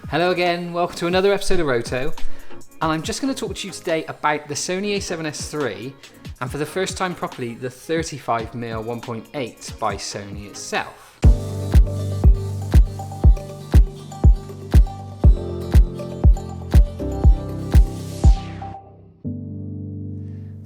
Hello again, welcome to another episode of Roto, and I'm just going to talk to you today about the Sony A7S III, and for the first time properly, the 35mm f1.8 by Sony itself.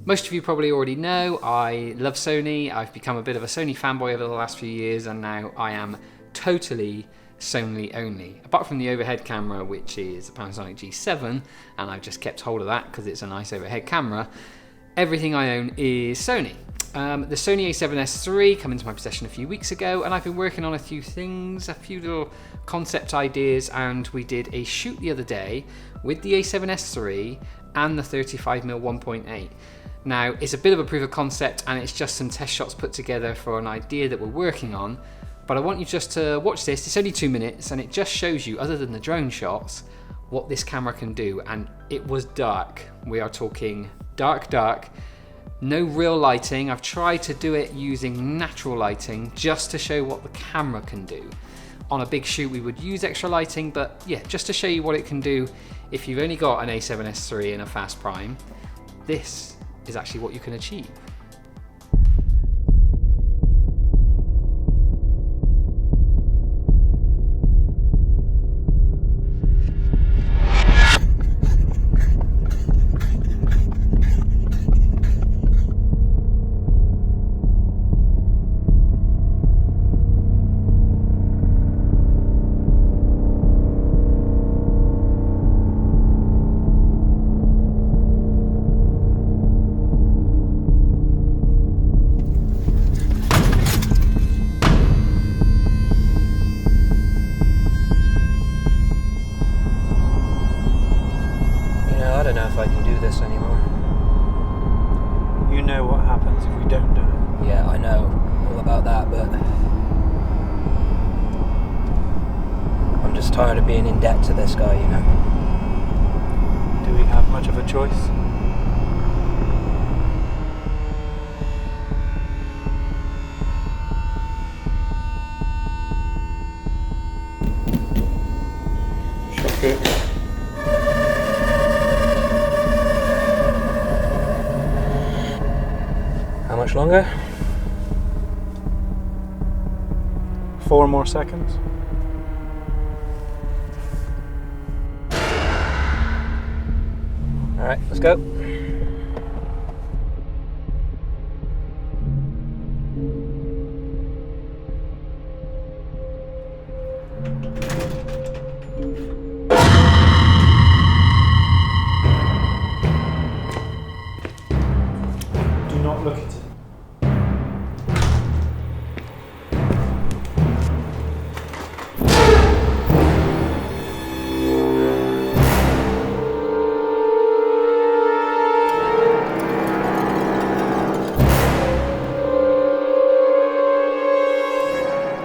Most of you probably already know I love Sony. I've become a bit of a Sony fanboy over the last few years, and now I am totally Sony only. Apart from the overhead camera, which is a Panasonic G7, and I've just kept hold of that because it's a nice overhead camera, everything I own is Sony. The Sony A7S III came into my possession a few weeks ago, and I've been working on a few things, a few little concept ideas, and we did a shoot the other day with the A7S III and the 35mm f1.8. Now, it's a bit of a proof of concept, and it's just some test shots put together for an idea that we're working on. But I want you just to watch this. It's only 2 minutes, and it just shows you, other than the drone shots, what this camera can do. And it was dark. We are talking dark. No real lighting. I've tried to do it using natural lighting just to show what the camera can do. On a big shoot, we would use extra lighting, but yeah, just to show you what it can do if you've only got an A7S III and a fast prime. This is actually what you can achieve. I don't know if I can do this anymore. You know what happens if we don't do it. Yeah, I know all about that, but I'm just tired of being in debt to this guy, you know. Do we have much of a choice? How much longer? 4 more seconds. All right, let's go. Do not look at it.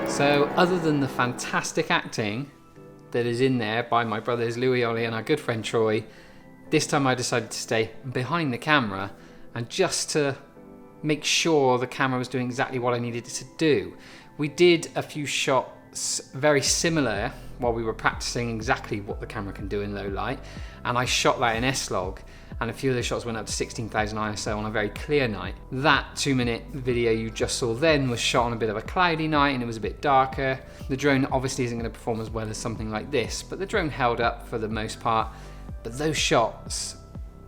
So other than the fantastic acting that is in there by my brothers Louis, Ollie and our good friend Troy, this time I decided to stay behind the camera and just to make sure the camera was doing exactly what I needed it to do. We did a few shots very similar while we were practicing exactly what the camera can do in low light, and I shot that in S-Log, and a few of those shots went up to 16,000 ISO on a very clear night. That 2-minute video you just saw then was shot on a bit of a cloudy night, and it was a bit darker. The drone obviously isn't going to perform as well as something like this, but the drone held up for the most part. But those shots,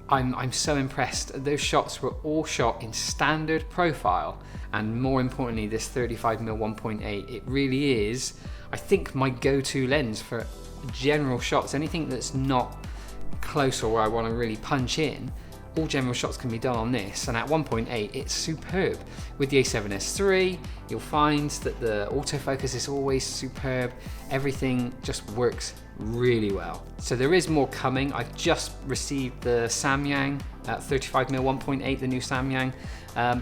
I'm so impressed. Those shots were all shot in standard profile, and more importantly, this 35mm f1.8, it really is, I think, my go-to lens for general shots. Anything that's not close or where I want to really punch in, all general shots can be done on this, and at 1.8 it's superb. With the A7S III, you'll find that the autofocus is always superb. Everything just works really well. So there is more coming. I've just received the Samyang 35mm f1.8, the new Samyang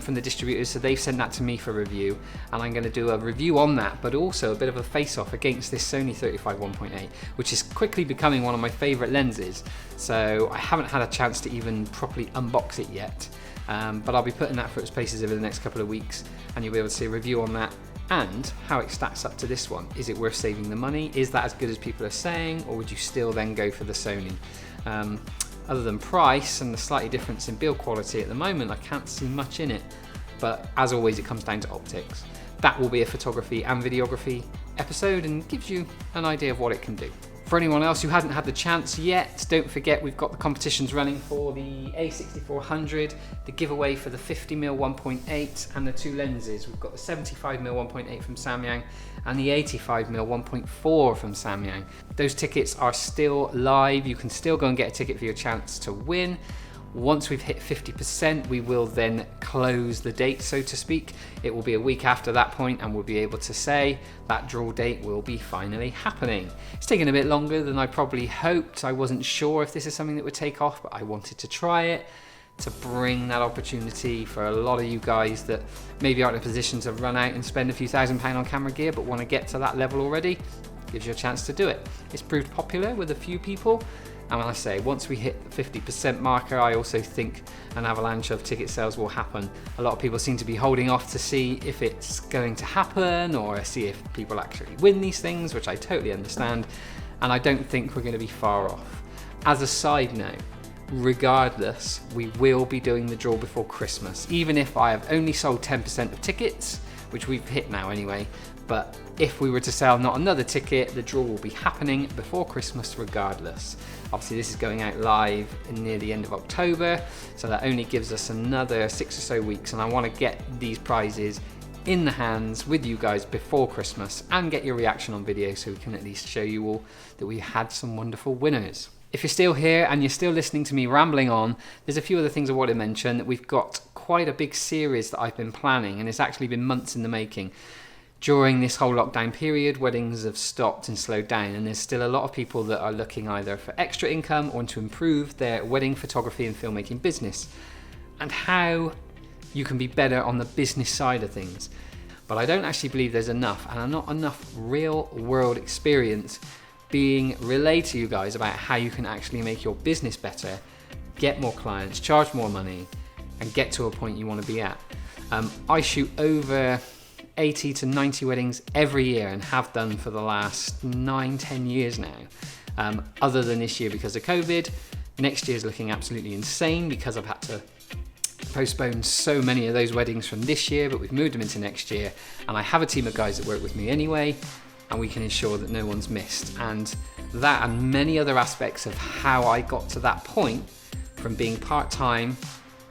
from the distributors, so they've sent that to me for review, and I'm going to do a review on that, but also a bit of a face-off against this Sony 35mm f1.8, which is quickly becoming one of my favourite lenses. So I haven't had a chance to even properly unbox it yet, but I'll be putting that for its places over the next couple of weeks, and you'll be able to see a review on that and how it stacks up to this one. Is it worth saving the money? Is that as good as people are saying, or would you still then go for the Sony? Other than price and the slightly difference in build quality at the moment, I can't see much in it, but as always it comes down to optics. That will be a photography and videography episode and gives you an idea of what it can do. For anyone else who hasn't had the chance yet, don't forget we've got the competitions running for the A6400, the giveaway for the 50mm 1.8 and the 2 lenses. We've got the 75mm 1.8 from Samyang and the 85mm 1.4 from Samyang. Those tickets are still live. You can still go and get a ticket for your chance to win. Once we've hit 50%, we will then close the date, so to speak. It will be a week after that point, and we'll be able to say that draw date will be finally happening. It's taken a bit longer than I probably hoped. I wasn't sure if this is something that would take off, but I wanted to try it to bring that opportunity for a lot of you guys that maybe aren't in a position to run out and spend a few £1,000s on camera gear, but want to get to that level already. Gives you a chance to do it. It's proved popular with a few people. And I say, once we hit the 50% marker, I also think an avalanche of ticket sales will happen. A lot of people seem to be holding off to see if it's going to happen or see if people actually win these things, which I totally understand. And I don't think we're going to be far off. As a side note, regardless, we will be doing the draw before Christmas. Even if I have only sold 10% of tickets, which we've hit now anyway, but if we were to sell not another ticket, the draw will be happening before Christmas regardless. Obviously this is going out live near the end of October, so that only gives us another 6 or so weeks, and I want to get these prizes in the hands with you guys before Christmas and get your reaction on video so we can at least show you all that we had some wonderful winners. If you're still here and you're still listening to me rambling on, there's a few other things I want to mention. That we've got quite a big series that I've been planning, and it's actually been months in the making. During this whole lockdown period, weddings have stopped and slowed down, and there's still a lot of people that are looking either for extra income or to improve their wedding photography and filmmaking business, and how you can be better on the business side of things. But I don't actually believe there's enough, and not enough real world experience being relayed to you guys about how you can actually make your business better, get more clients, charge more money, and get to a point you want to be at. I shoot over 80 to 90 weddings every year and have done for the last 9-10 years now. Other than this year because of COVID. Next year's looking absolutely insane because I've had to postpone so many of those weddings from this year, but we've moved them into next year, and I have a team of guys that work with me anyway, and we can ensure that no one's missed. And that and many other aspects of how I got to that point, from being part-time,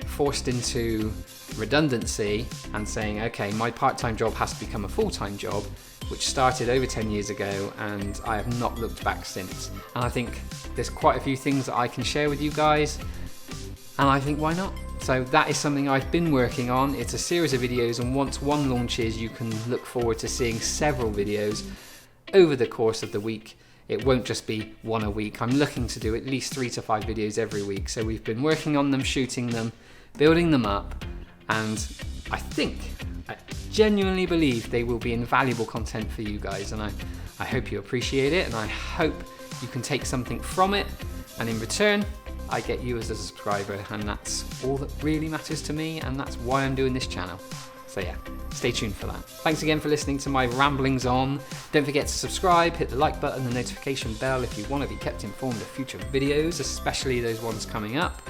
forced into redundancy and saying, okay, my part-time job has to become a full-time job, which started over 10 years ago, and I have not looked back since. And I think there's quite a few things that I can share with you guys, and I think why not? So that is something I've been working on. It's a series of videos, and once one launches, you can look forward to seeing several videos over the course of the week. It won't just be one a week. I'm looking to do at least 3 to 5 videos every week. So we've been working on them, shooting them, building them up, and I genuinely believe they will be invaluable content for you guys, and I hope you appreciate it, and I hope you can take something from it, and in return I get you as a subscriber, and that's all that really matters to me, and that's why I'm doing this channel. So yeah, stay tuned for that. Thanks again for listening to my ramblings on. Don't forget to subscribe, hit the like button, the notification bell if you want to be kept informed of future videos, especially those ones coming up.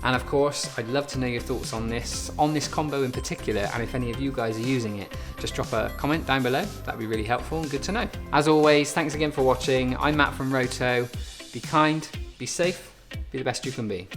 And of course, I'd love to know your thoughts on this combo in particular, and if any of you guys are using it, just drop a comment down below. That'd be really helpful and good to know. As always, thanks again for watching. I'm Matt from Roto. Be kind, be safe, be the best you can be.